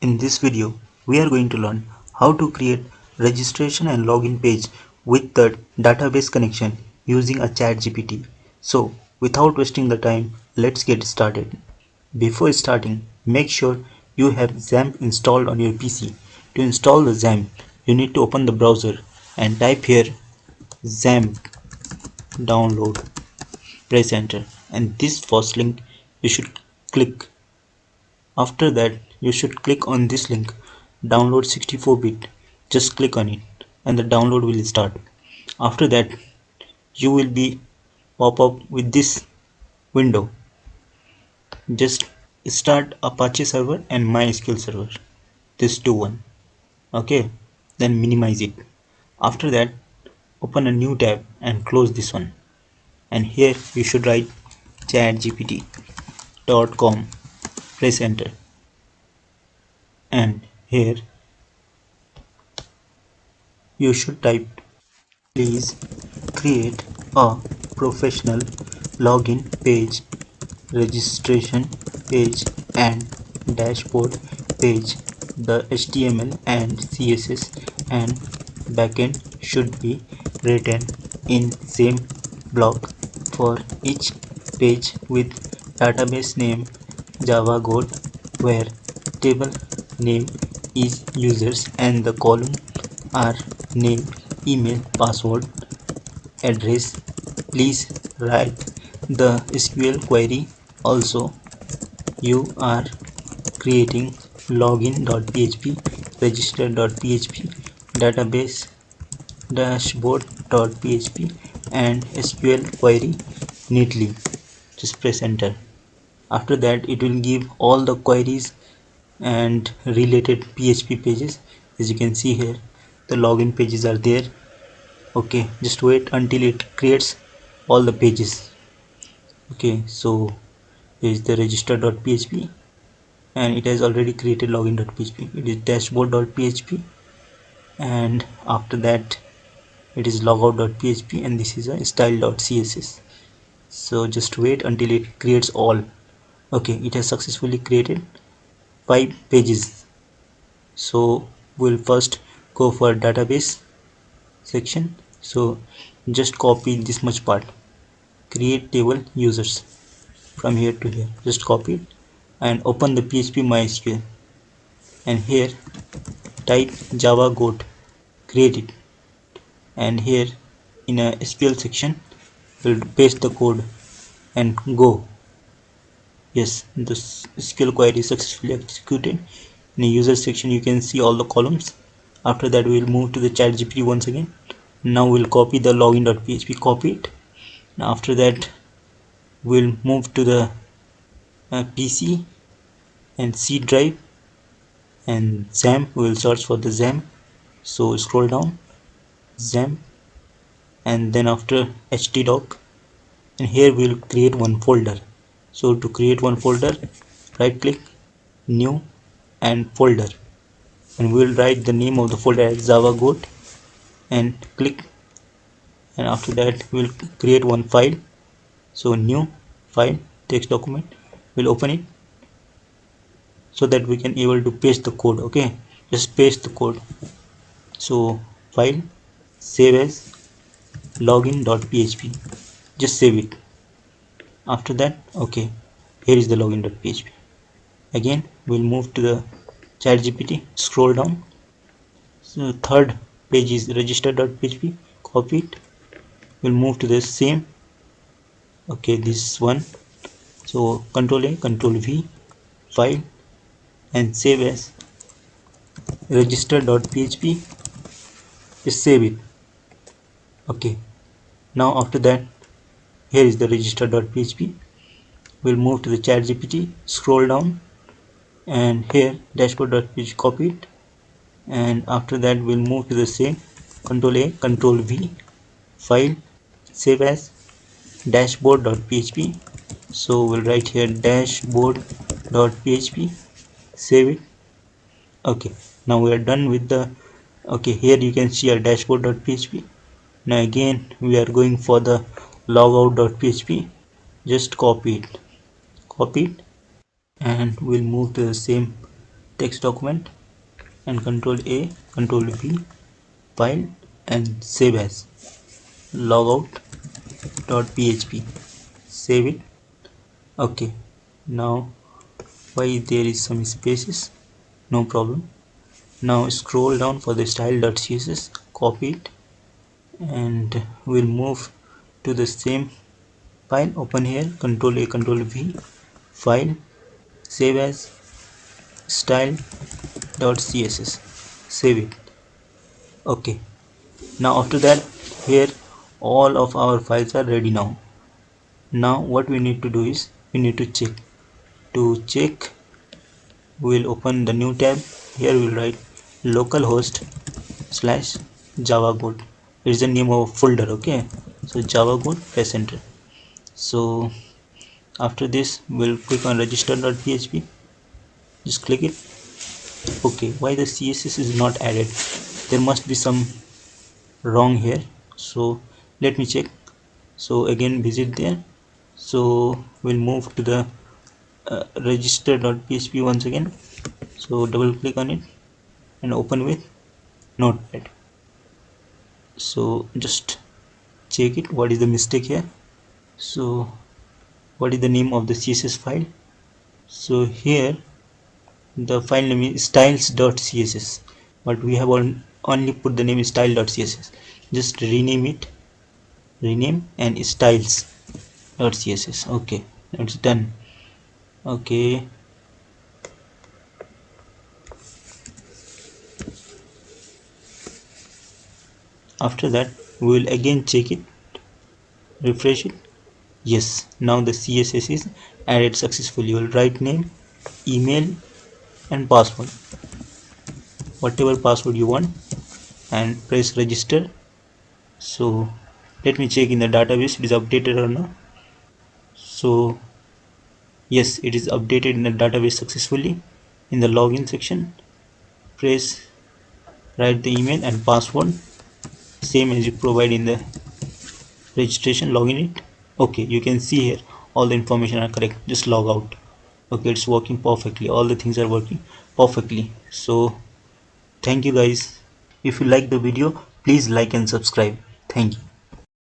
In this video, we are going to learn how to create registration and login page with the database connection using a Chatgpt. So, without wasting the time, let's get started. Before starting, make sure you have XAMPP installed on your PC. To install the XAMPP, you need to open the browser and type here XAMPP download, press enter, and this first link you should click. After that, you should click on this link, download 64-bit. Just click on it and the download will start. After that, you will be pop up with this window. Just start Apache server and MySQL server. This two one. Okay. Then minimize it. After that, open a new tab and close this one. And here you should write chatgpt.com. Press enter. And here you should type, please create a professional login page, registration page and dashboard page. The HTML and CSS and backend should be written in same block for each page with database name Java Goat, where table name is users and the column are name, email, password, address. Please write the SQL query. Also, you are creating login.php, register.php, database dashboard.php and SQL query neatly. Just press enter. After that, it will give all the queries and related PHP pages. As you can see here, the login pages are there. Okay, just wait until it creates all the pages. Okay, so here is the register.php and it has already created login.php. It is dashboard.php and after that it is logout.php and this is a style.css. So just wait until it creates all. Okay, it has successfully created 5 pages. So we'll first go for database section. So just copy this much part, create table users, from here to here. Just copy it and open the PHP MySQL and here type Java Goat, create it, and here in a SQL section we'll paste the code and go. Yes, the SQL query is successfully executed. In the user section you can see all the columns. After that we'll move to the ChatGPT once again. Now we'll copy the login.php, copy it. After that we'll move to the PC and C drive and XAMPP. We will search for the XAMPP. So scroll down, XAMPP, and then after htdoc, and here we will create one folder. So to create one folder, right click, new and folder, and we will write the name of the folder as Java Goat and click, and after that we will create one file. So new file, text document, we'll open it so that we can able to paste the code. Okay, just paste the code. So file, save as login.php, just save it. After that, okay, here is the login.php. Again we'll move to the ChatGPT, scroll down. So third page is register.php, copy it. We'll move to the same, okay, this one. So control A, control V, file, and save as register.php, just save it. Okay, now after that, here is the register.php. We'll move to the ChatGPT, scroll down, and here dashboard.php, copy it, and after that we'll move to the same, control A, control V, file, save as dashboard.php. So we'll write here dashboard.php, save it. Okay, now we are done with the, okay, here you can see our dashboard.php. Now again we are going for the logout.php. Just copy it, and we'll move to the same text document and control A, control V, file and save as logout.php. Save it. Okay, now why there is some spaces, no problem. Now scroll down for the style.css, copy it, and we'll move to the same file. Open here, control A, control V, file, save as style.css, save it. Okay, now after that, here all of our files are ready. Now what we need to do is we need to check. We'll open the new tab. Here we'll write localhost slash java gold. It's the name of a folder. Okay, so java gold, press enter. So after this we'll click on register.php, just click it. Okay, why the css is not added? There must be some wrong here, so let me check. So again visit there. So we'll move to the register.php once again. So double click on it and open with notepad. So just check it, what is the mistake here. So what is the name of the css file? So here the file name is styles.css, but we have only put the name style.css. Just rename it, rename and styles.css. Okay, it's done. Okay, after that we will again check it, refresh it. Yes, now the css is added successfully. You will write name, email and password, whatever password you want, and press register. So let me check in the database it is updated or not. So yes, it is updated in the database successfully. In the login section, press write the email and password same as you provide in the registration, login it. Okay, you can see here all the information are correct. Just log out. Okay, it's working perfectly, all the things are working perfectly. So thank you guys. If you like the video, please like and subscribe. Thank you.